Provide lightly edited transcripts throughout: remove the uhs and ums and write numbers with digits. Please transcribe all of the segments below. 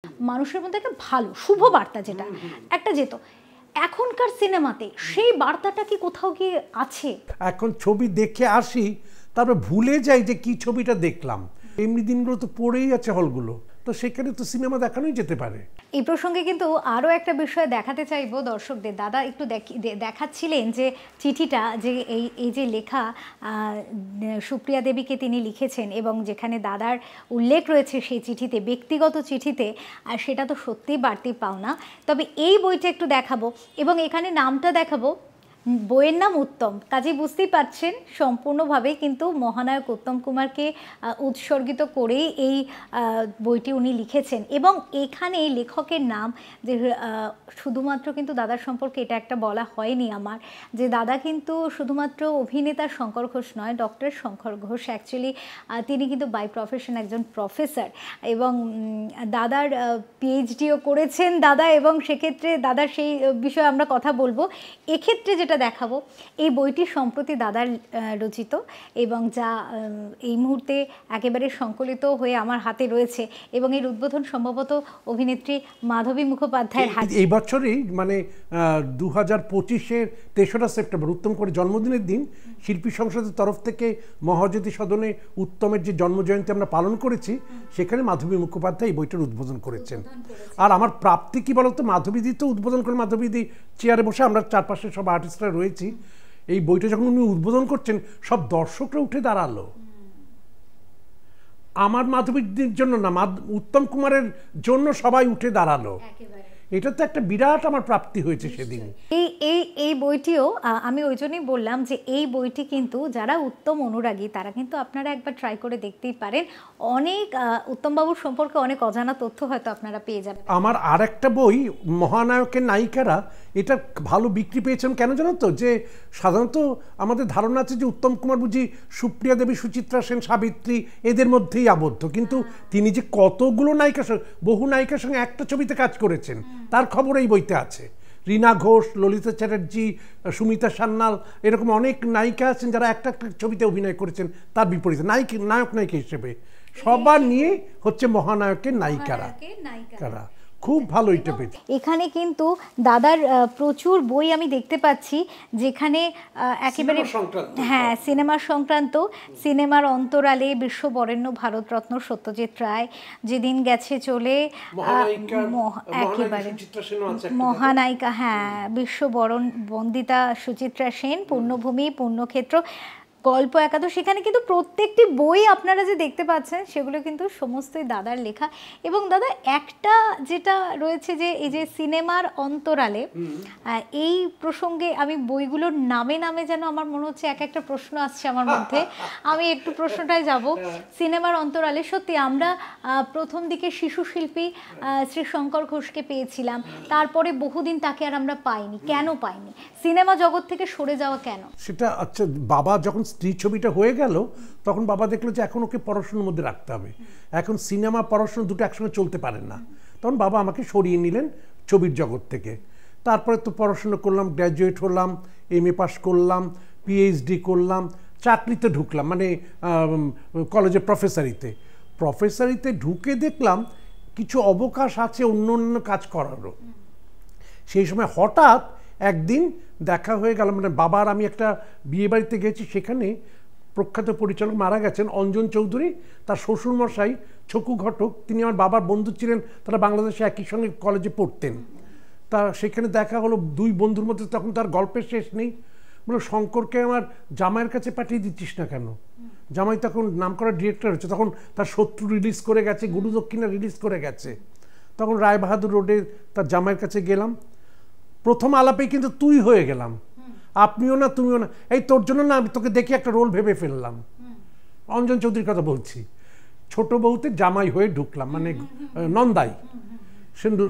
মানুষের মধ্যে একটা ভালো শুভ বার্তা যেটা একটা যেত, এখনকার সিনেমাতে সেই বার্তাটা কি কোথাও গিয়ে আছে? এখন ছবি দেখে আসি, তারপর ভুলে যাই যে কি ছবিটা দেখলাম। এমনি দিনগুলো তো পড়েই আছে হলগুলো, তো সেখানে তো সিনেমা দেখানোই যেতে পারে। এই প্রসঙ্গে কিন্তু আরও একটা বিষয় দেখাতে চাইবো দর্শকদের। দাদা একটু দেখাচ্ছিলেন যে চিঠিটা, যে এই যে লেখা সুপ্রিয়া দেবীকে তিনি লিখেছেন এবং যেখানে দাদার উল্লেখ রয়েছে সেই চিঠিতে, ব্যক্তিগত চিঠিতে, আর সেটা তো সত্যিই বাড়তি পাওনা। তবে এই বইটা একটু দেখাবো এবং এখানে নামটা দেখাবো, বইয়ের নাম উত্তম। কাজে বুঝতেই পারছেন সম্পূর্ণভাবে কিন্তু মহানায়ক উত্তম কুমারকে উৎসর্গিত করেই এই বইটি উনি লিখেছেন। এবং এখানে এই লেখকের নাম যে শুধুমাত্র কিন্তু দাদার সম্পর্কে এটা একটা বলা হয়নি আমার, যে দাদা কিন্তু শুধুমাত্র অভিনেতা শঙ্কর ঘোষ নয়, ডক্টর শঙ্কর ঘোষ। অ্যাকচুয়ালি তিনি কিন্তু বাই প্রফেশন একজন প্রফেসর এবং দাদার পিএইচডিও করেছেন দাদা, এবং সেক্ষেত্রে দাদার সেই বিষয়ে আমরা কথা বলবো। এক্ষেত্রে যেটা দেখাবো, এই বইটি সম্প্রতি দাদার রচিত এবং যা এই মুহূর্তে একেবারে সংকলিত হয়ে আমার হাতে রয়েছে, এবং এর উদ্বোধন সম্ভবত অভিনেত্রী মাধবী মুখোপাধ্যায়ের হাতে। এই বছরই মানে 2025-এর 3রা সেপ্টেম্বর উত্তম করে জন্মদিনের দিন শিল্পী সংসদের তরফ থেকে মহাজ্যোতি সদনে উত্তমের যে জন্মজয়ন্তী আমরা পালন করেছি, সেখানে মাধবী মুখোপাধ্যায় এই বইটার উদ্বোধন করেছেন। আর আমার প্রাপ্তি কি বলতো, মাধবীদি তো উদ্বোধন করে, মাধবীদি চেয়ারে বসে, আমরা চারপাশে সব আর্টিস্টরা রয়েছি। এই বইটা যখন উনি উদ্বোধন করছেন, সব দর্শকরা উঠে দাঁড়ালো। আমার মাধবীদির জন্য না, উত্তম কুমারের জন্য সবাই উঠে দাঁড়ালো। এটা তো একটা বিরাট আমার প্রাপ্তি হয়েছে সেদিন। এই বইটিও আমি ওই জন্যই বললাম যে এই বইটি কিন্তু যারা উত্তম অনুরাগী তারা কিন্তু আপনারা একবার ট্রাই করে দেখতেই পারেন। অনেক উত্তমবাবুর সম্পর্কে অনেক অজানা তথ্য হয়তো আপনারা পেয়ে যাবেন। আমার আর একটা বই মহানায়কের নায়িকারা, এটা ভালো বিক্রি পেয়েছেন কেন জানো তো? যে সাধারণত আমাদের ধারণা আছে যে উত্তম কুমার বুঝি সুপ্রিয়া দেবী, সুচিত্রা সেন, সাবিত্রী এদের মধ্যেই আবদ্ধ, কিন্তু তিনি যে কতগুলো নায়িকার সঙ্গে, বহু নায়িকার সঙ্গে একটা ছবিতে কাজ করেছেন তার খবর এই বইতে আছে। রীনা ঘোষ, ললিতা চ্যাটার্জি, সুমিতা সান্যাল, এরকম অনেক নায়িকা আছেন যারা একটা একটা ছবিতে অভিনয় করেছেন। তার বিপরীতে নায়ক নায়িকা হিসেবে সবার নিয়ে হচ্ছে মহানায়কের নায়িকারা। খুব ভালো এটা পেয়েছে। এখানে কিন্তু দাদার প্রচুর বই আমি দেখতে পাচ্ছি, যেখানে একেবারে হ্যাঁ সিনেমার সংক্রান্ত, সিনেমার অন্তরালে, বিশ্ববরেণ্য ভারতরত্ন সত্যজিৎ রায়, যেদিন গেছে চলে, একেবারে মহানায়িকা, হ্যাঁ বিশ্ববরণ বন্দিতা সুচিত্রা সেন, পূর্ণভূমি, পূর্ণক্ষেত্র, গল্প একাদশ। সেখানে কিন্তু প্রত্যেকটি বই আপনারা যে দেখতে পাচ্ছেন সেগুলো কিন্তু সমস্তই দাদার লেখা। এবং দাদা একটা যেটা রয়েছে যে এই যে সিনেমার অন্তরালে, এই প্রসঙ্গে আমি বইগুলোর নামে নামে যেন আমার মনে হচ্ছে এক একটা প্রশ্ন আসছে আমার মধ্যে। আমি একটু প্রশ্নটায় যাব। সিনেমার অন্তরালে সত্যি আমরা প্রথম দিকে শিশু শিল্পী শ্রী শঙ্কর ঘোষকে পেয়েছিলাম, তারপরে বহুদিন তাকে আর আমরা পাইনি। কেন পাইনি? সিনেমা জগৎ থেকে সরে যাওয়া কেন? সেটা আচ্ছা, বাবা যখন স্ত্রী ছবিটা হয়ে গেল তখন বাবা দেখলো যে এখন ওকে পড়াশোনার মধ্যে রাখতে হবে, এখন সিনেমা পড়াশোনা দুটো একসঙ্গে চলতে পারে না। তখন বাবা আমাকে সরিয়ে নিলেন ছবির জগৎ থেকে। তারপরে তো পড়াশোনা করলাম, গ্র্যাজুয়েট হলাম, MA পাস করলাম, PhD করলাম, চাকরিতে ঢুকলাম, মানে কলেজে প্রফেসরিতে ঢুকে দেখলাম কিছু অবকাশ আছে অন্য অন্য কাজ করারও। সেই সময় হঠাৎ একদিন দেখা হয়ে গেল, মানে বাবার আমি একটা বিয়ে বাড়িতে গেছি, সেখানে প্রখ্যাত পরিচালক মারা গেছেন অঞ্জন চৌধুরী, তার শ্বশুরমশাই ছকু ঘটক, তিনি আমার বাবার বন্ধু ছিলেন, তারা বাংলাদেশে একই সঙ্গে কলেজে পড়তেন। তা সেখানে দেখা হলো, দুই বন্ধুর মধ্যে তখন তার গল্পের শেষ নেই। বলে শঙ্করকে আমার জামাইয়ের কাছে পাঠিয়ে দিচ্ছিস না কেন? জামাই তখন নাম করা ডিরেক্টর হচ্ছে, তখন তার শত্রু রিলিজ করে গেছে, গুরু দক্ষিণা রিলিজ করে গেছে। তখন রায়বাহাদুর রোডে তার জামাইয়ের কাছে গেলাম, প্রথম আলাপে কিন্তু তুই হয়ে গেলাম, আপনিও না তুমিও না, এই তোর জন্য না আমি তোকে দেখে একটা রোল ভেবে ফেললাম। অঞ্জন চৌধুরীর কথা বলছি। ছোট বউতে জামাই হয়ে ঢুকলাম, মানে নন্দাই,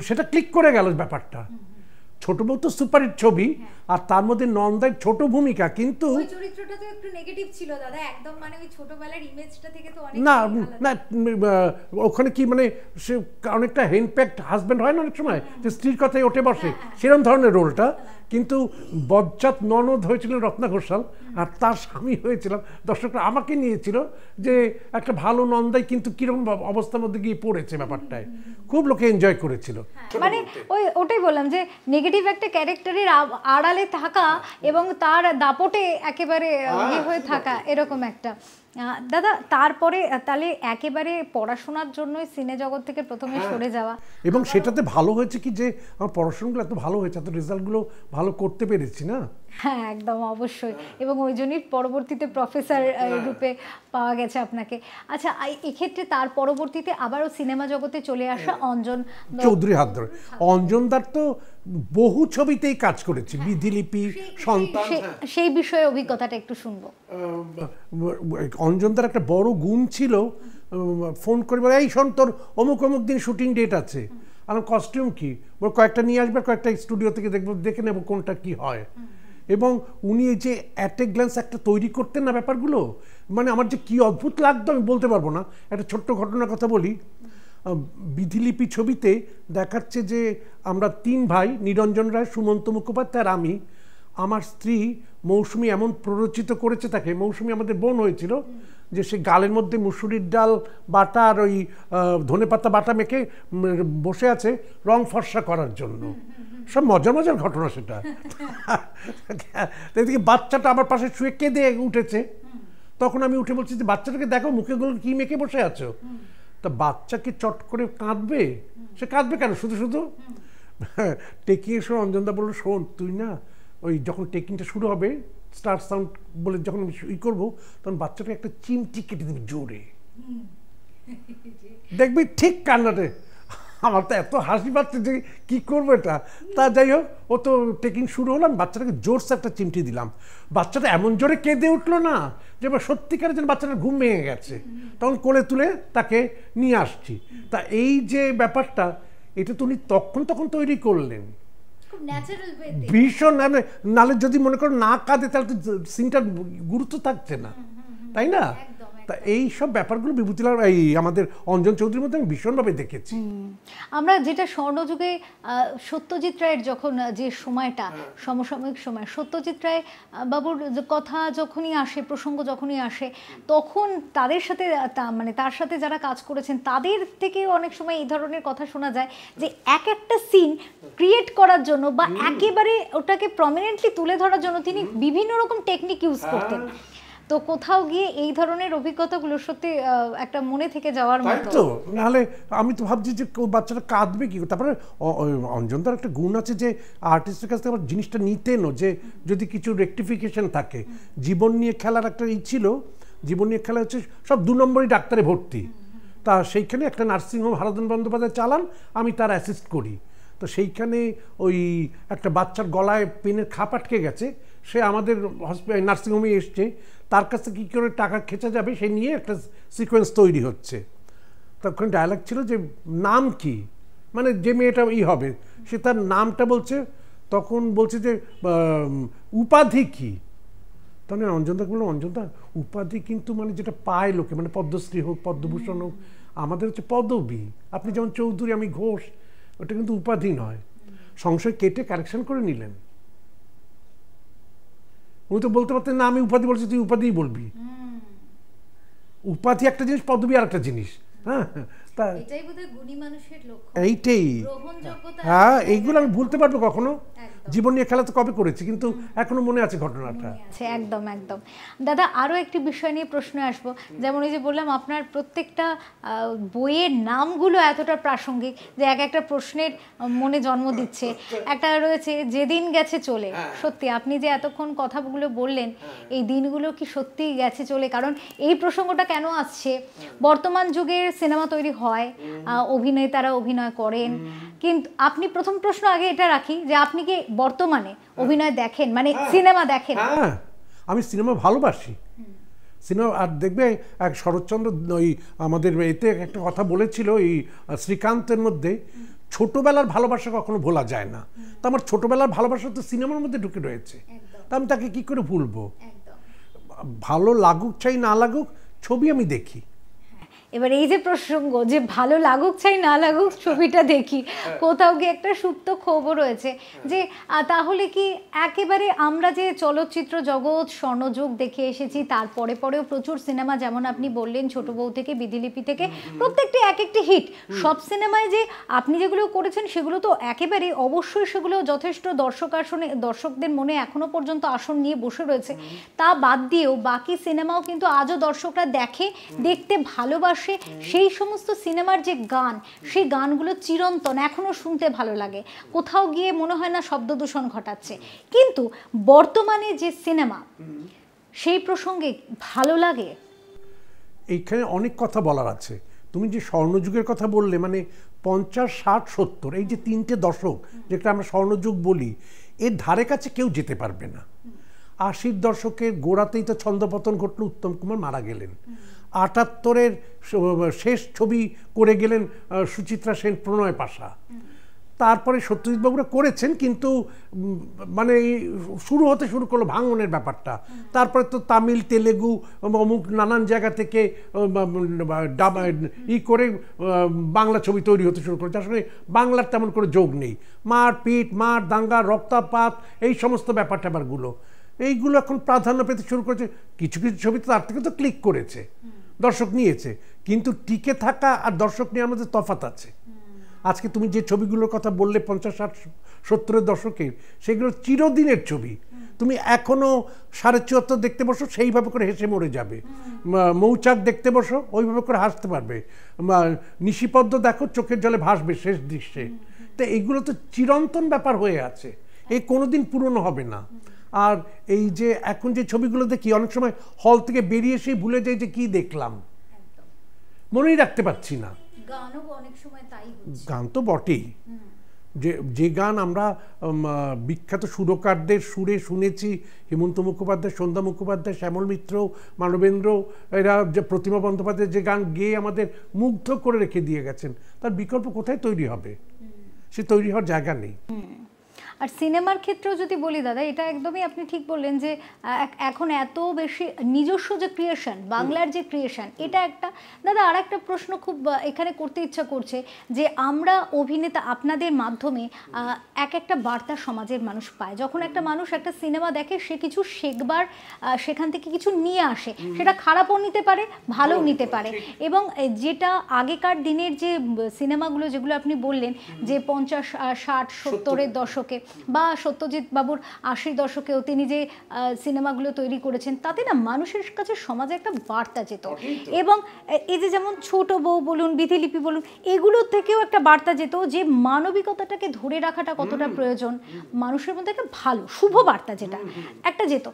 সেটা ক্লিক করে গেল ব্যাপারটা। ছোট বউ তো সুপারহিট ছবি, আর তার মধ্যে নন্দার ছোট ভূমিকা, কিন্তু ওই চরিত্রটা তো একটু নেগেটিভ ছিল দাদা, একদম মানে ওই ছোটবেলার ইমেজটা থেকে তো অনেক না না ওখানে কি মানে সে অনেকটা হ্যান্ডপ্যাকড হাজব্যান্ড হয় না অনেক সময়, যে স্ত্রীর কথায় ওঠে বসে, সেরকম ধরনের রোলটা। কিন্তু বজ্জাত ননদ হয়েছিলেন রত্না ঘোষাল, আর তার স্বামী হয়েছিলাম, দর্শকরা আমাকে নিয়েছিল যে একটা ভালো নন্দাই কিন্তু কিরকম অবস্থার মধ্যে গিয়ে পড়েছে ব্যাপারটায়, খুব লোকে এনজয় করেছিল। মানে ওটাই বললাম যে নেগেটিভ একটা ক্যারেক্টারের আড়ালে থাকা এবং তার দাপটে একেবারে ইয়ে হয়ে থাকা, এরকম একটা। দাদা তারপরে তাহলে একেবারে পড়াশোনার জন্যই সিনে জগৎ থেকে প্রথমে সরে যাওয়া, এবং সেটাতে ভালো হয়েছে কি যে আমার পড়াশোনাগুলো এত ভালো হয়েছে, এত রেজাল্টগুলো ভালো করতে পেরেছি না। হ্যাঁ একদম অবশ্যই, এবং ওই জন্যই পরবর্তীতে প্রফেসর রূপে পাওয়া গেছে আপনাকে। আচ্ছা এক্ষেত্রে তার পরবর্তীতে আবারও সিনেমা জগতে চলে আসা অঞ্জন চৌধুরী হাত ধরে, অঞ্জনদার তো বহু ছবিতেই কাজ করেছি, বিধিলিপি, সন্তান, সেই বিষয়ে অভিজ্ঞতাটা একটু শুনবো। অঞ্জনদার একটা বড় গুণ ছিল, ফোন করে বলে এই শোন তোর অমুক অমুক দিন শুটিং ডেট আছে, আমার কস্টিউম কি, বল কয়েকটা নিয়ে আসবে, কয়েকটা স্টুডিও থেকে দেখবো, দেখে নেবো কোনটা কি হয়। এবং উনি এই যে অ্যাট এ গ্ল্যান্স একটা তৈরি করতেন না ব্যাপারগুলো, মানে আমার যে কি অদ্ভুত লাগতো আমি বলতে পারবো না। একটা ছোট্ট ঘটনার কথা বলি, বিধিলিপি ছবিতে দেখাচ্ছে যে আমরা 3 ভাই, নিরঞ্জন রায়, সুমন্ত মুখোপাধ্যায় আর আমি, আমার স্ত্রী মৌসুমী এমন প্ররোচিত করেছে তাকে, মৌসুমী আমাদের বোন হয়েছিল, যে সে গালের মধ্যে মুসুরির ডাল বাটা আর ওই ধনেপাতা বাটা মেখে বসে আছে রং ফর্সা করার জন্য। সব মজার মজার ঘটনা সেটা। এদিকে বাচ্চাটা আমার পাশে শুয়ে কেঁদে উঠেছে, তখন আমি উঠে বলছি যে বাচ্চাটাকে দেখো মুখেগুলো কি মেখে বসে আছো। তা বাচ্চাকে চট করে কাঁদবে, সে কাঁদবে কেন, শুধু শুধু টেকিং এসে অঞ্জনদা বললো শোন তুই না ওই যখন টেকিংটা শুরু হবে স্টার সাউন্ড বলে যখন ই করবো, তখন বাচ্চাটা একটা চিমটি কেটে দিবি জোরে, দেখবি ঠিক কান্নাতে। আমার তো এত হাসি পাচ্ছে যে কি করবো এটা। তা যাই হোক, ও তো টেকিং শুরু হলাম, বাচ্চাটাকে জোরসে একটা চিমটি দিলাম, বাচ্চাটা এমন জোরে কেঁদে উঠলো না যে সত্যিকারের যেন বাচ্চাটার ঘুম ভেঙে গেছে। তখন কোলে তুলে তাকে নিয়ে আসছি। তা এই যে ব্যাপারটা, এটা তো উনি তখন তৈরি করলেন ভীষণ, নালে যদি মনে করো না কাঁদে তাহলে তো সিনটার গুরুত্ব থাকছে না, তাই না? তা এই সব ব্যাপারগুলো বিভূতিলাল এই আমাদের অঞ্জন চৌধুরীর মধ্যে আমি ভীষণভাবে দেখেছি। আমরা যেটা স্বর্ণযুগে সত্যজিৎ রায়ের যখন যে সময়টা সমসাময়িক সময়, সত্যজিৎ রায় বাবুর কথা যখনই আসে, প্রসঙ্গ যখনই আসে, তখন তাদের সাথে মানে তার সাথে যারা কাজ করেছেন তাদের থেকে অনেক সময় এই ধরনের কথা শোনা যায় যে এক একটা সিন ক্রিয়েট করার জন্য বা একেবারে ওটাকে প্রমিনেন্টলি তুলে ধরার জন্য তিনি বিভিন্ন রকম টেকনিক ইউজ করতেন। তো কোথাও গিয়ে এই ধরনের অভিজ্ঞতাগুলো সত্যি একটা মনে থেকে যাওয়ার মতো। তো নাহলে আমি তো ভাবছি যে বাচ্চাটা কাঁদবে কি। তারপরে অঞ্জনদার একটা গুণ আছে যে আর্টিস্টের কাছ থেকে আবার জিনিসটা নিতেনও, যে যদি কিছু রেকটিফিকেশন থাকে। জীবন নিয়ে খেলার একটা ই ছিল, জীবন নিয়ে খেলা হচ্ছে সব 2 নম্বরই ডাক্তারে ভর্তি, তা সেইখানে একটা নার্সিংহোম হারাধন বন্দ্যোপাধ্যায় চালান, আমি তার অ্যাসিস্ট করি। তো সেইখানে ওই একটা বাচ্চার গলায় পেনের খাপ আটকে গেছে, সে আমাদের নার্সিংহোমে এসছে, তার কাছে কী করে টাকা খেঁচা যাবে সে নিয়ে একটা সিকোয়েন্স তৈরি হচ্ছে। তখন ডায়ালগ ছিল যে নাম কি, মানে যে মেয়েটা হবে সে তার নামটা বলছে, তখন বলছে যে উপাধি কি। তখন অঞ্জনদা বললো অঞ্জনদা উপাধি কিন্তু মানে যেটা পায় লোকে, মানে পদ্মশ্রী হোক পদ্মভূষণ হোক, আমাদের হচ্ছে পদবী। আপনি যেমন চৌধুরী আমি ঘোষ, ওটা কিন্তু উপাধি নয়। সংশয় কেটে কারেকশন করে নিলেন। উনি তো বলতে পারতেন না আমি উপাধি বলছি তুই উপাধিই বলবি। উপাধি একটা জিনিস, পদবী আর একটা জিনিস। হ্যাঁ, এইটাই। হ্যাঁ, এইগুলো আমি ভুলতে পারবো কখনো? জীবন নিয়ে খেলা তো কবে করেছি, কিন্তু এখনো মনে আছে ঘটনাটা। একদম একদম। দাদা আরো একটি বিষয় নিয়ে প্রশ্নে আসবো, যেমন এই যে বললাম আপনার প্রত্যেকটা বইয়ের নামগুলো এতটা প্রাসঙ্গিক যে এক একটা প্রশ্নের মনে জন্ম দিচ্ছে। একটা রয়েছে যেদিন গেছে চলে, সত্যি আপনি যে এতক্ষণ কথাগুলো বললেন এই দিনগুলো কি সত্যি গেছে চলে? কারণ এই প্রসঙ্গটা কেন আসছে, বর্তমান যুগের সিনেমা তৈরি হয়, অভিনেতারা অভিনয় করেন, কিন্তু আপনি প্রথম প্রশ্ন আগে এটা রাখি যে আপনি কি বর্তমানে অভিনয় দেখেন, মানে সিনেমা দেখেন? হ্যাঁ, আমি সিনেমা ভালোবাসি। সিনেমা আর দেখবে এক শরৎচন্দ্র ওই আমাদের এতে একটা কথা বলেছিল এই শ্রীকান্তের মধ্যে, ছোটবেলার ভালোবাসা কখনো ভোলা যায় না। তো আমার ছোটবেলার ভালোবাসা তো সিনেমার মধ্যে ঢুকে রয়েছে, তা আমি তাকে কি করে ভুলবো? ভালো লাগুক চাই না লাগুক, ছবি আমি দেখি। এবার এই যে প্রসঙ্গ যে ভালো লাগুক চাই না লাগুক ছবিটা দেখি, কোথাও গিয়ে একটা সুপ্ত ক্ষোভও রয়েছে যে তাহলে কি একেবারে আমরা যে চলচ্চিত্র জগৎ স্বর্ণযুগ দেখে এসেছি, তারপরে পরেও প্রচুর সিনেমা, যেমন আপনি বললেন ছোট বউ থেকে বিধিলিপি থেকে প্রত্যেকটি এক একটি হিট, সব সিনেমায় যে আপনি যেগুলো করেছেন সেগুলো তো একেবারে অবশ্যই সেগুলো যথেষ্ট দর্শকদের মনে এখনো পর্যন্ত আসন নিয়ে বসে রয়েছে। তা বাদ দিয়েও বাকি সিনেমাও কিন্তু আজও দর্শকরা দেখতে ভালোবাসে। সেই সমস্ত সিনেমার যে গান, সেই গানগুলো চিরন্তন, এখনো শুনতে ভালো লাগে, কোথাও গিয়ে মনে হয় না শব্দ দূষণ ঘটাচ্ছে। কিন্তু বর্তমানে যে সিনেমা, সেই প্রসঙ্গে ভালো লাগে। এইখানে অনেক কথা বলার আছে। তুমি যে স্বর্ণযুগের কথা বললে, মানে 50, 60, 70 এই যে 3টে দশক যেটা আমরা স্বর্ণযুগ বলি, এর ধারে কাছে কেউ যেতে পারবে না। 80-র দশকের গোড়াতেই তো ছন্দপতন ঘটল, উত্তম কুমার মারা গেলেন। 78-এর শেষ ছবি করে গেলেন সুচিত্রা সেন, প্রণয় পাশা। তারপরে সত্যজিৎ বাবুরা করেছেন, কিন্তু মানে শুরু করলো ভাঙনের ব্যাপারটা। তারপরে তো তামিল, তেলেগু, অমুক নানান জায়গা থেকে করে বাংলা ছবি তৈরি হতে শুরু করেছে। আসলে বাংলার তেমন করে যোগ নেই। মারপিট, দাঙ্গা, রক্তপাত, এই সমস্ত ব্যাপার ট্যাপারগুলো, এইগুলো এখন প্রাধান্য পেতে শুরু করেছে। কিছু কিছু ছবি তার থেকে তো ক্লিক করেছে, দর্শক নিয়েছে, কিন্তু টিকে থাকা আর দর্শক নেওয়ার মধ্যে তফাৎ আছে। আজকে তুমি যে ছবিগুলোর কথা বললে 50, 60, 70-এর দশকের, সেগুলো চিরদিনের ছবি। তুমি এখনো 74.5 দেখতে বসো, সেইভাবে করে হেসে মরে যাবে। মৌচাক দেখতে বসো, ওইভাবে করে হাসতে পারবে। নিশিপদ্ম দেখো, চোখের জলে ভাসবে শেষ দৃশ্যে। তো এইগুলো তো চিরন্তন ব্যাপার হয়ে আছে, এই কোনোদিন পুরনো হবে না। আর এই যে এখন যে ছবিগুলো দেখি, অনেক সময় হল থেকে বেরিয়ে এসে ভুলে যাই যে কি দেখলাম, মনেই রাখতে পারছি না। গান তো বটেই, যে গান আমরা বিখ্যাত সুরকারদের সুরে শুনেছি, হেমন্ত মুখোপাধ্যায়, সন্ধ্যা মুখোপাধ্যায়, শ্যামল মিত্র, মানবেন্দ্র, এরা যে প্রতিমা বন্দ্যোপাধ্যায় যে গান গেয়ে আমাদের মুগ্ধ করে রেখে দিয়ে গেছেন, তার বিকল্প কোথায় তৈরি হবে? সে তৈরি হওয়ার জায়গা নেই। আর সিনেমার ক্ষেত্রেও যদি বলি দাদা, এটা একদমই আপনি ঠিক বললেন যে এখন এত বেশি নিজস্ব যে ক্রিয়েশন, বাংলার যে ক্রিয়েশন, এটা একটা দাদা। আর একটা প্রশ্ন খুব এখানে করতে ইচ্ছা করছে যে আমরা অভিনেতা আপনাদের মাধ্যমে একটা বার্তা সমাজের মানুষ পায়। যখন একটা মানুষ একটা সিনেমা দেখে, সে কিছু শেখবার, সেখান থেকে কিছু নিয়ে আসে, সেটা খারাপও নিতে পারে, ভালোও নিতে পারে। এবং যেটা আগেকার দিনের যে সিনেমাগুলো, যেগুলো আপনি বললেন যে 50, 60, 70-এর দশকে বা সত্যজিৎ বাবুর 80-র দশকেও তিনি যে সিনেমাগুলো তৈরি করেছেন, তাতে না মানুষের কাছে সমাজে একটা বার্তা যেত। এবং এই যে যেমন ছোট বউ বলুন, বিধিলিপি বলুন, এগুলোর থেকেও একটা বার্তা যেত যে মানবিকতাটাকে ধরে রাখাটা কতটা প্রয়োজন, মানুষের মধ্যে একটা ভালো শুভ বার্তা যেটা একটা যেত।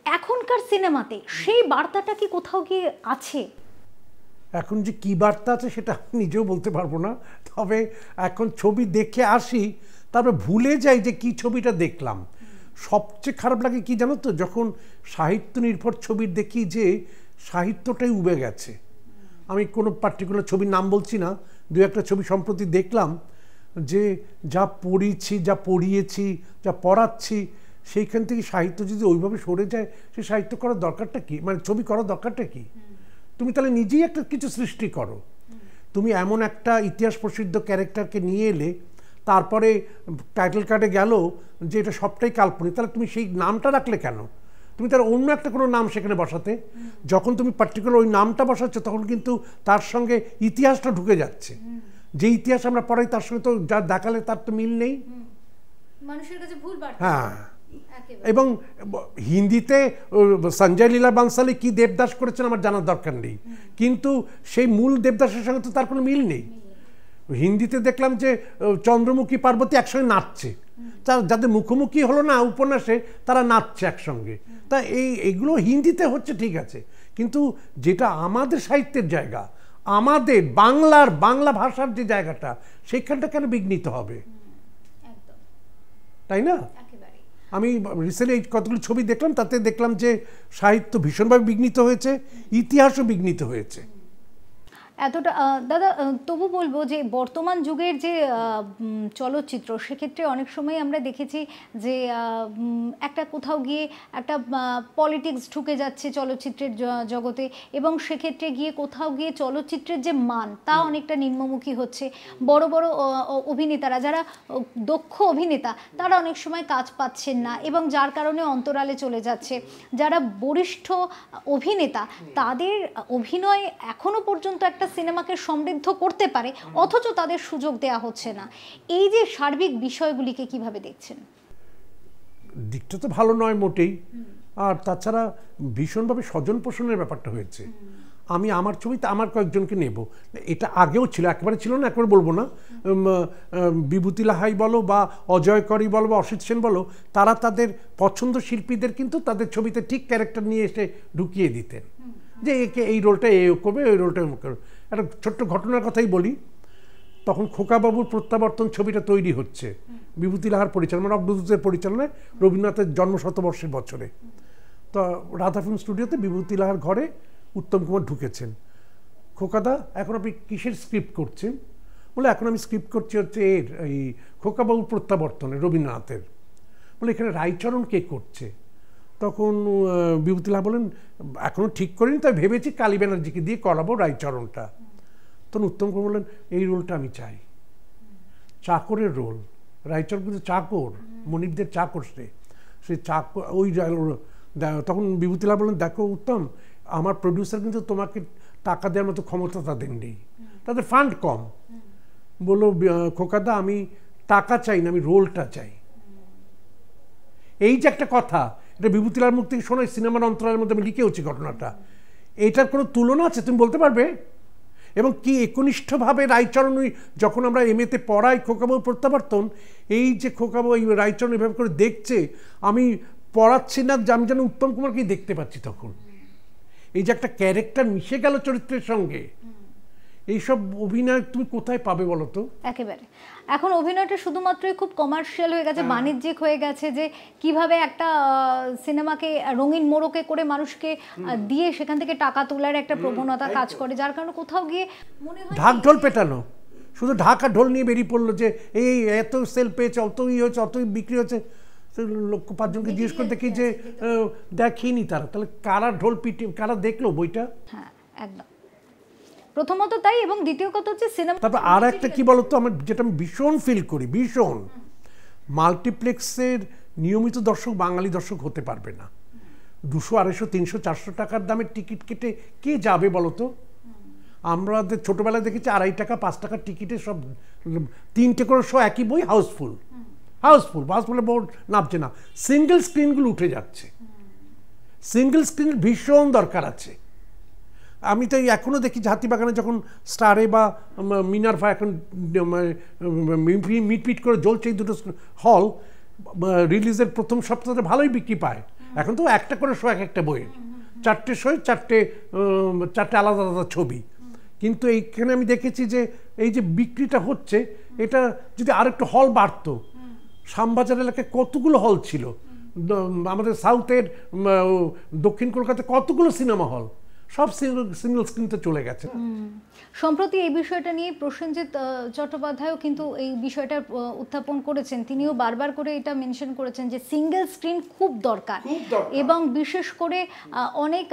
এখনকার সিনেমাতে সেই বার্তাটা কি কোথাও গিয়ে আছে? এখন যে কি বার্তা আছে সেটা নিজেও বলতে পারবো না, তবে এখন ছবি দেখে আসি, তারপরে ভুলে যাই যে কি ছবিটা দেখলাম। সবচেয়ে খারাপ লাগে কি জানো তো, যখন সাহিত্য নির্ভর ছবির দেখি যে সাহিত্যটাই উবে গেছে। আমি কোনো পার্টিকুলার ছবির নাম বলছি না, দু একটা ছবি সম্প্রতি দেখলাম যে যা পড়েছি, যা পড়িয়েছি, যা পড়াচ্ছি, সেইখান থেকে সাহিত্য যদি ওইভাবে সরে যায়, সে সাহিত্য করার দরকারটা কি, মানে ছবি করার দরকারটা কি? তুমি তাহলে নিজেই একটা কিছু সৃষ্টি করো। তুমি এমন একটা ইতিহাস প্রসিদ্ধ ক্যারেক্টারকে নিয়ে এলে, তারপরে টাইটেল কার্ডে গেল যে এটা সবটাই কাল্পনিক, তাহলে তুমি সেই নামটা রাখলে কেন? তুমি তার অন্য একটা কোনো নাম সেখানে বসাতে। যখন তুমি পার্টিকুলার ওই নামটা বসাচ্ছ, তখন কিন্তু তার সঙ্গে ইতিহাসটা ঢুকে যাচ্ছে। যে ইতিহাস আমরা পড়াই তার সঙ্গে তো যা দেখালে তার তো মিল নেই, মানুষের কাছে ভুল বার্তা। হ্যাঁ, এবং হিন্দিতে সঞ্জয় লীলা বানসালি কি দেবদাস করেছেন আমার জানার দরকার নেই, কিন্তু সেই মূল দেবদাসের সঙ্গে তো তার কোনো মিল নেই। হিন্দিতে দেখলাম যে চন্দ্রমুখী পার্বতী একসঙ্গে নাচছে, যাদের মুখোমুখি হলো না উপন্যাসে, তারা নাচছে একসঙ্গে। তা এইগুলো হিন্দিতে হচ্ছে ঠিক আছে, কিন্তু যেটা আমাদের সাহিত্যের জায়গা, আমাদের বাংলা ভাষার যে জায়গাটা, সেইখানটা কেন বিঘ্নিত হবে? তাই না? আমি রিসেন্টলি কতগুলো ছবি দেখলাম, তাতে দেখলাম যে সাহিত্য ভীষণভাবে বিঘ্নিত হয়েছে, ইতিহাসও বিঘ্নিত হয়েছে। এতটা দাদা তবু বলবো যে বর্তমান যুগের যে চলচ্চিত্র, সেক্ষেত্রে অনেক সময় আমরা দেখেছি যে একটা কোথাও গিয়ে একটা পলিটিক্স ঢুকে যাচ্ছে চলচ্চিত্রের জগতে, এবং সেক্ষেত্রে গিয়ে কোথাও গিয়ে চলচ্চিত্রের যে মান তা অনেকটা নিম্নমুখী হচ্ছে। বড় বড় অভিনেতারা, যারা দক্ষ অভিনেতা, তারা অনেক সময় কাজ পাচ্ছেন না এবং যার কারণে অন্তরালে চলে যাচ্ছে। যারা বরিষ্ঠ অভিনেতা, তাদের অভিনয় এখনো পর্যন্ত একটা সিনেমাকে সমৃদ্ধ করতে পারে, অথচ তাদের সুযোগ দেয়া হচ্ছে না। এই যে সার্বিক বিষয়গুলিকে কিভাবে দেখছেন? দিকটা তো ভালো নয় মোটেই। আর তাছাড়া ভীষণভাবে স্বজন পোষণের ব্যাপারটা হয়েছে। আমি আমার ছবিতে আমার কয়েকজনকে নেব, এটা আগেও ছিল, একেবারে ছিল না একবার বলবো না। বিভূতি লাহাই বলো বা অজয় করি বলো বা অসিত সেন বলো, তারা তাদের পছন্দ শিল্পীদের কিন্তু তাদের ছবিতে ঠিক ক্যারেক্টার নিয়ে এসে ঢুকিয়ে দিতেন, যে একে এই রোলটা এ করবে, ওই রোলটা করবে। একটা ছোট্ট ঘটনার কথাই বলি। তখন খোকাবাবুর প্রত্যাবর্তন ছবিটা তৈরি হচ্ছে বিভূতি লাহার পরিচালনা, অগ্রদূতের পরিচালনায়, রবীন্দ্রনাথের জন্মশতবর্ষের বছরে। তো রাধা ফিল্ম স্টুডিওতে বিভূতি লাহার ঘরে উত্তম কুমার ঢুকেছেন। খোকাদা, এখন আপনি কিসের স্ক্রিপ্ট করছেন? বলে, এখন আমি স্ক্রিপ্ট করছি হচ্ছে এর, এই খোকাবাবুর প্রত্যাবর্তনে, রবীন্দ্রনাথের। বলে, এখানে রায়চরণ কে করছে? তখন বিভূতি লাহা বলেন, এখনও ঠিক করিনি, তাই ভেবেছি কালী ব্যানার্জিকে দিয়ে করাবো রায়চরণটা। তখন উত্তম কুমার বললেন, এই রোলটা আমি চাই, চাকরের রোল। রায়চরণ কিন্তু চাকর, মনিবদের চাকর, সে চাকর ওই। তখন বিভূতি লাহা বললেন, দেখো উত্তম, আমার প্রডিউসার কিন্তু তোমাকে টাকা দেওয়ার মতো ক্ষমতা তাদের নেই, তাদের ফান্ড কম। বললো, খোকাদা, আমি টাকা চাই না, আমি রোলটা চাই। এই যে একটা কথা, এটা বিভূতি লাহার মুখ থেকে শোনায়, সিনেমার অন্তরালের মধ্যে আমি লিখেওছি ঘটনাটা। এটার কোনো তুলনা আছে তুমি বলতে পারবে? এবং কি একনিষ্ঠভাবে রায়চরণ, যখন আমরা এমএতে পড়াই খোকাবাবুর প্রত্যাবর্তন, এই যে খোকাবাবু এই রায়চরণ এভাবে করে দেখছে, আমি পড়াচ্ছি না, আমি যেন উত্তম কুমারকেই দেখতে পাচ্ছি। তখন এই যে একটা ক্যারেক্টার মিশে গেল চরিত্রের সঙ্গে, এইসব অভিনয় তুমি কোথায় পাবে বলো তো? একেবারে এখন অভিনয়টা শুধুমাত্রই খুব কমার্শিয়াল হয়ে গেছে, বাণিজ্যিক হয়ে গেছে, যে কিভাবে একটা সিনেমাকে রঙিন মোড়কে করে মানুষকে দিয়ে সেখান থেকে টাকা তোলার একটা প্রবণতা কাজ করে, যার কারণে কোথাও গিয়ে মনে হয় ঢাক ঢোল পেটানো, শুধু ঢাকা ঢোল নিয়ে বেরিয়ে পড়লো যে এই এত সেল পেয়েছে, অতই হয়েছে, অতই বিক্রি হচ্ছে। লক্ষ পাঁচজনকে জিজ্ঞেস করে দেখি যে দেখেনি তারা, তাহলে কারা ঢোল পিটি, কারা দেখলো বইটা? হ্যাঁ, একদম। প্রথমত তাই, এবং দ্বিতীয় কথা হচ্ছে সিনেমা। তারপর আর একটা কি বলতো, আমার যেটা আমি ভীষণ ফিল করি, ভীষণ, মাল্টিপ্লেক্সের নিয়মিত দর্শক বাঙালি দর্শক হতে পারবে না। 200, 250, 300, 400 টাকার দামের টিকিট কেটে কে যাবে বলতো? আমাদের ছোটবেলায় দেখেছি 2.5 টাকা 5 টাকার টিকিটে সব 3টে করে শো, একই বই, হাউসফুল। হাউসফুলে বোর্ড নামছে না, সিঙ্গেল স্ক্রিনগুলো উঠে যাচ্ছে। সিঙ্গেল স্ক্রিনের ভীষণ দরকার আছে। আমি তো এখনও দেখি হাতিবাগানে যখন স্টারে বা মিনারভা এখন মিটপিট করে জ্বলছে, এই দুটো হল রিলিজের প্রথম সপ্তাহে ভালোই বিক্রি পায়। এখন তো একটা করে শো, একটা বইয়ের 4টে শো, 4টে আলাদা আলাদা ছবি। কিন্তু এইখানে আমি দেখেছি যে এই যে বিক্রিটা হচ্ছে, এটা যদি আরেকটু হল বাড়তো। শ্যামবাজার এলাকায় কতগুলো হল ছিল, আমাদের সাউথের দক্ষিণ কলকাতায় কতগুলো সিনেমা হল, সব সিঙ্গেল স্ক্রিনতে চলে গেছে। সম্প্রতি এই বিষয়টা নিয়ে প্রসেনজিৎ চট্টোপাধ্যায়ও কিন্তু এই বিষয়টা উত্থাপন করেছেন। তিনিও বারবার করে এটা মেনশন করেছেন যে সিঙ্গেল স্ক্রিন খুব দরকার, এবং বিশেষ করে অনেক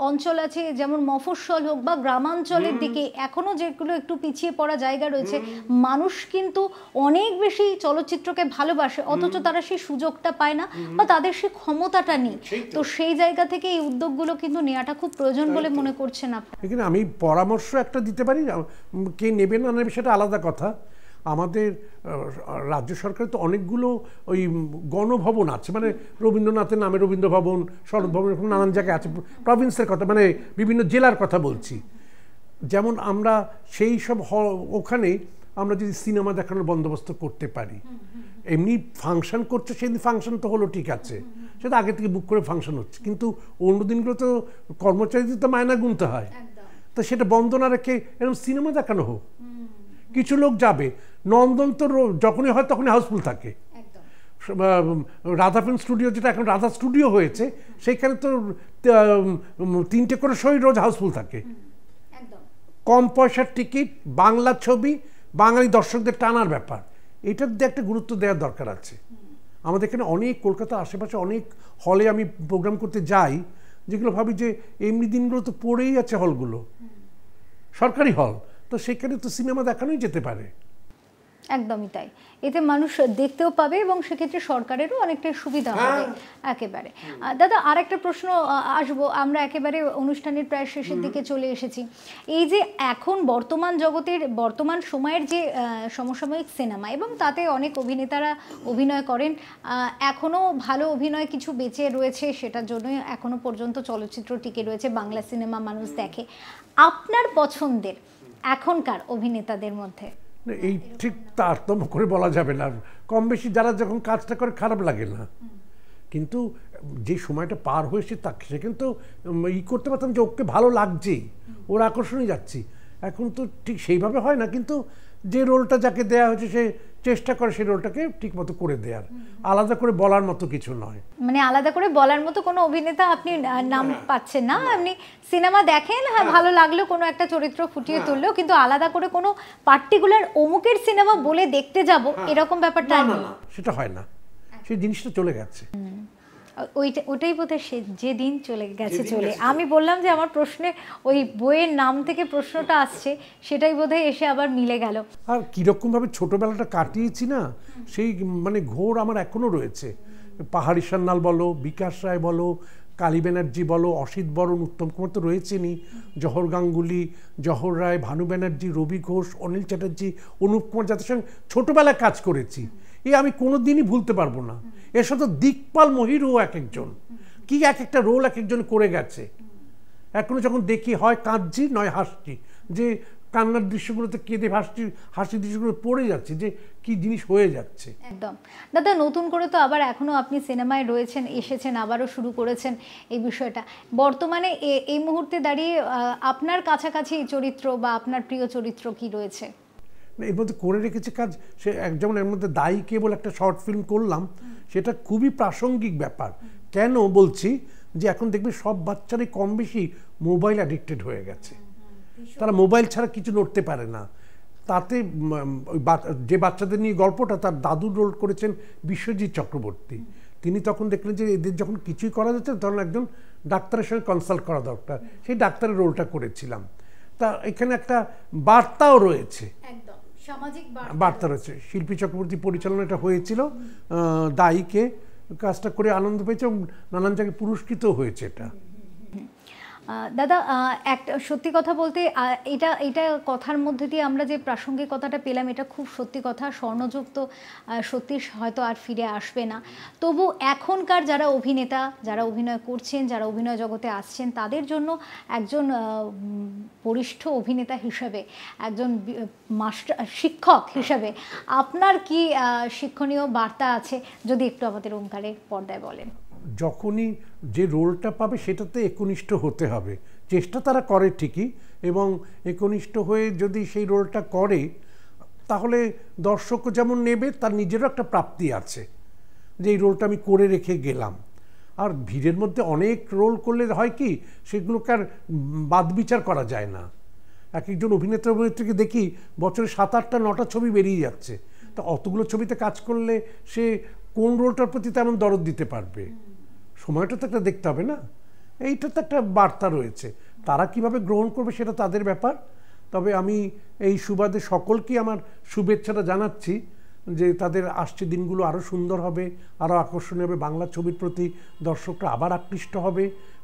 অঞ্চল আছে, যেমন মফস্বল হোক বা গ্রামাঞ্চলের দিকে এখনো যেগুলো একটু পিছিয়ে পড়া জায়গা রয়েছে, মানুষ কিন্তু অনেক বেশি চলচ্চিত্রকে ভালোবাসে, অথচ তারা সেই সুযোগটা পায় না বা তাদের সেই ক্ষমতাটা নেই। তো সেই জায়গা থেকে এই উদ্যোগগুলো কিন্তু নেওয়াটা খুব প্রয়োজন বলে মনে করছেন আপনি? এখানে আমি পরামর্শ একটা দিতে পারি, কে নেবে না নেবে সেটা আলাদা কথা। আমাদের রাজ্য সরকার তো অনেকগুলো ওই গণভবন আছে, মানে রবীন্দ্রনাথের নামে রবীন্দ্র ভবন, শরৎ ভবন, নানান জায়গায় আছে। প্রভিন্সের কথা, মানে বিভিন্ন জেলার কথা বলছি। যেমন আমরা সেই সব ওখানে আমরা যদি সিনেমা দেখানোর বন্দোবস্ত করতে পারি, এমনি ফাংশন করছে, সেদিন ফাংশন তো হলো, ঠিক আছে, সেটা আগে থেকে বুক করে ফাংশন হচ্ছে, কিন্তু অন্য দিনগুলো তো কর্মচারীদের তো মায়না গুনতে হয়। তো সেটা বন্ধ না রেখে এরকম সিনেমা দেখানো হোক, কিছু লোক যাবে। নন্দন তো যখনই হয় তখনই হাউসফুল থাকে। রাধা ফিল্ম স্টুডিও, যেটা এখন রাধা স্টুডিও হয়েছে, সেইখানে তো 3টে করে শোই রোজ হাউসফুল থাকে। কম পয়সার টিকিট, বাংলা ছবি, বাঙালি দর্শকদের টানার ব্যাপার, এটার দিয়ে একটা গুরুত্ব দেওয়ার দরকার আছে। আমাদের এখানে অনেক, কলকাতার আশেপাশে অনেক হলে আমি প্রোগ্রাম করতে যাই, যেগুলো ভাবি যে এমনি দিনগুলো তো পড়েই আছে হলগুলো, সরকারি হল, তো সেখানে তো সিনেমা দেখানোই যেতে পারে। একদমই তাই, এতে মানুষ দেখতেও পাবে এবং সেক্ষেত্রে সরকারেরও অনেকটা সুবিধা হবে। একেবারে দাদা, আর একটা প্রশ্ন আসবো, আমরা একেবারে অনুষ্ঠানের প্রায় শেষের দিকে চলে এসেছি। এই যে এখন বর্তমান জগতের, বর্তমান সময়ের যে সমসাময়িক সিনেমা, এবং তাতে অনেক অভিনেতারা অভিনয় করেন, এখনও ভালো অভিনয় কিছু বেঁচে রয়েছে, সেটার জন্যই এখনও পর্যন্ত চলচ্চিত্র টিকে রয়েছে, বাংলা সিনেমা মানুষ দেখে। আপনার পছন্দের এখনকার অভিনেতাদের মধ্যে? এই ঠিক তারতম্য করে বলা যাবে না, কম বেশি যারা যখন কাজটা করে খারাপ লাগে না, কিন্তু যে সময়টা পার হয়েছে তাকে সেখানে তো করতে পারতাম যে ওকে ভালো লাগছেই, ওর আকর্ষণে যাচ্ছি। এখন তো ঠিক সেইভাবে হয় না, কিন্তু যে রোলটা যাকে দেওয়া হয়েছে সে চেষ্টা করে সেই রোলটাকে ঠিক মতো করে দেওয়ার, আলাদা করে বলার মতো কিছু নয়। মানে আলাদা করে বলার মতো কোনো অভিনেতা আপনি নাম পাচ্ছেন না? আপনি সিনেমা দেখেন, হ্যাঁ ভালো লাগলো কোনো একটা চরিত্র ফুটিয়ে তুললো, কিন্তু আলাদা করে কোনো পার্টিকুলার অমুকের সিনেমা বলে দেখতে যাব এরকম ব্যাপারটা নেই, সেটা হয় না, সেই জিনিসটা চলে গেছে। ওটাই বোধহয় সে যে দিন চলে গেছে চলে। আমি বললাম যে আমার প্রশ্নে ওই বইয়ের নাম থেকে প্রশ্নটা আসছে, সেটাই বোধহয় এসে আবার মিলে গেল। আর কীরকমভাবে ছোটোবেলাটা কাটিয়েছি না, সেই মানে ঘোর আমার এখনও রয়েছে। পাহাড়ি সান্যাল বলো, বিকাশ রায় বলো, কালী ব্যানার্জি বলো, অসিত বরণ, উত্তম কুমার তো রয়েছেনই, জহর গাঙ্গুলি, জহর রায়, ভানু ব্যানার্জি, রবি ঘোষ, অনিল চ্যাটার্জি, অনুপ কুমার, যাদের সঙ্গে ছোটোবেলায় কাজ করেছি, আমি কোনো দিনই ভুলতে পারবো না। এর সাথে দিকপাল মহিরও এক একজন, কি এক একটা রোল এক একজন করে গেছে। এখনো যখন দেখি হয় কাঁদছি নয় হাসছি, যে কান্নার দৃশ্যগুলোতে কেঁদে হাসির দৃশ্যগুলো পড়ে যাচ্ছে, যে কি জিনিস হয়ে যাচ্ছে। একদম দাদা, নতুন করে তো আবার এখনো আপনি সিনেমায় রয়েছেন, এসেছেন, আবারও শুরু করেছেন এই বিষয়টা। বর্তমানে এই মুহূর্তে দাঁড়িয়ে আপনার কাছাকাছি চরিত্র বা আপনার প্রিয় চরিত্র কি রয়েছে? এর মধ্যে করে রেখেছে কাজ, সে যেমন এর মধ্যে দায়ী কেবল একটা শর্ট ফিল্ম করলাম, সেটা খুবই প্রাসঙ্গিক ব্যাপার। কেন বলছি, যে এখন দেখবে সব বাচ্চারাই কম বেশি মোবাইল অ্যাডিক্টেড হয়ে গেছে, তারা মোবাইল ছাড়া কিছু নড়তে পারে না। তাতে যে বাচ্চাদের নিয়ে গল্পটা, তার দাদুর রোল করেছেন বিশ্বজিৎ চক্রবর্তী। তিনি তখন দেখলেন যে এদের যখন কিছুই করা যাচ্ছে তখন একজন ডাক্তারের সঙ্গে কনসাল্ট করা দরকার, সেই ডাক্তারের রোলটা করেছিলাম। তা এখানে একটা বার্তাও রয়েছে, সামাজিক বার্তা রয়েছে। শিল্পী চক্রবর্তী পরিচালনাটা হয়েছিল, দায়ীকে কাজটা করে আনন্দ পেয়েছে এবং নানান জায়গায় পুরস্কৃত হয়েছে এটা। দাদা, একটা সত্যি কথা বলতে এটা কথার মধ্যে দিয়ে আমরা যে প্রাসঙ্গিকতাটা পেলাম, এটা খুব সত্যি কথা। স্বর্ণযুগ তো সত্যি হয়তো আর ফিরে আসবে না, তবু এখনকার যারা অভিনেতা, যারা অভিনয় করছেন, যারা অভিনয় জগতে আসছেন, তাদের জন্য একজন বরিষ্ঠ অভিনেতা হিসাবে, একজন শিক্ষক হিসাবে আপনার কি শিক্ষণীয় বার্তা আছে, যদি একটু আমাদের ওঙ্কারের পর্দায় বলেন। যখনই যে রোলটা পাবে সেটাতে একনিষ্ঠ হতে হবে, চেষ্টা তারা করে ঠিকই, এবং একনিষ্ঠ হয়ে যদি সেই রোলটা করে তাহলে দর্শকও যেমন নেবে, তার নিজেরও একটা প্রাপ্তি আছে যে এই রোলটা আমি করে রেখে গেলাম। আর ভিড়ের মধ্যে অনেক রোল করলে হয় কি, সেগুলোকে আর বাদ বিচার করা যায় না। এক একজন অভিনেতা অভিনেত্রীকে দেখি বছরে 7-8টা 9টা ছবি বেরিয়ে যাচ্ছে, তা অতগুলো ছবিতে কাজ করলে সে কোন রোলটার প্রতি তেমন দরদ দিতে পারবে? সময়টা তো একটা দেখতে হবে না, এইটা তো একটা বার্তা রয়েছে, তারা কিভাবে গ্রহণ করবে সেটা তাদের ব্যাপার। তবে আমি এই সুবাদে সকলকে আমার শুভেচ্ছাটা জানাচ্ছি যে তাদের আসছে দিনগুলো আরও সুন্দর হবে, আরও আকর্ষণীয় হবে, বাংলা ছবির প্রতি দর্শকরা আবার আকৃষ্ট হবে,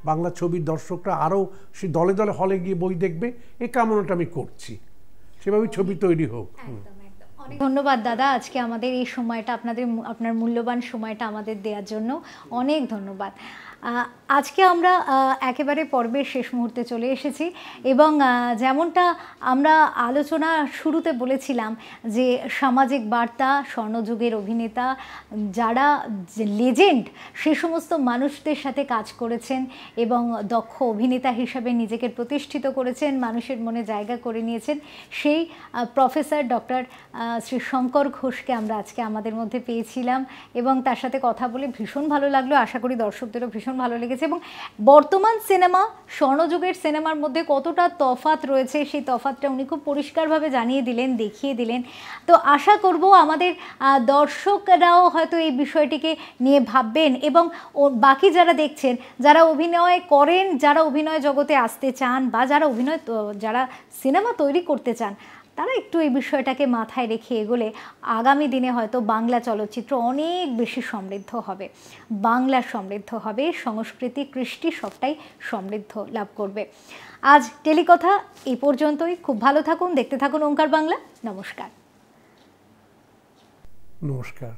বাংলা ছবির দর্শকরা আরও সে দলে দলে হলে গিয়ে বই দেখবে, এই কামনাটা আমি করছি, সেভাবেই ছবি তৈরি হোক। ধন্যবাদ দাদা, আজকে আমাদের এই সময়টা, আপনার মূল্যবান সময়টা আমাদের দেওয়ার জন্য অনেক ধন্যবাদ। আজকে আমরা একেবারে পর্বের শেষ মুহূর্তে চলে এসেছি, এবং যেমনটা আমরা আলোচনা শুরুতে বলেছিলাম যে সামাজিক বার্তা, স্বর্ণযুগের অভিনেতা, যারা লেজেন্ড, সে সমস্ত মানুষদের সাথে কাজ করেছেন এবং দক্ষ অভিনেতা হিসাবে নিজেকে প্রতিষ্ঠিত করেছেন, মানুষের মনে জায়গা করে নিয়েছেন, সেই প্রফেসর ডক্টর শ্রী শঙ্কর ঘোষকে আমরা আজকে আমাদের মধ্যে পেয়েছিলাম, এবং তার সাথে কথা বলে ভীষণ ভালো লাগলো। আশা করি দর্শকদেরও ভীষণ ভীষণ ভালো লেগেছে। এবং বর্তমান সিনেমা স্বর্ণযুগের সিনেমার মধ্যে কতটা তফাৎ রয়েছে সেই তফাৎটা উনি খুব পরিষ্কারভাবে জানিয়ে দিলেন, দেখিয়ে দিলেন। তো আশা করব আমাদের দর্শকরাও হয়তো এই বিষয়টিকে নিয়ে ভাববেন, এবং বাকি যারা দেখছেন, যারা অভিনয় করেন, যারা অভিনয় জগতে আসতে চান বা যারা সিনেমা তৈরি করতে চান, তারা একটু এই বিষয়টাকে মাথায় রেখে এগোলে আগামী দিনে হয়তো বাংলা চলচ্চিত্র অনেক বেশি সমৃদ্ধ হবে, বাংলা সমৃদ্ধ হবে, সংস্কৃতি কৃষ্টি সবটাই সমৃদ্ধ লাভ করবে। আজ টেলিকথা এই পর্যন্তই। খুব ভালো থাকুন, দেখতে থাকুন ওঙ্কার বাংলা। নমস্কার। নমস্কার।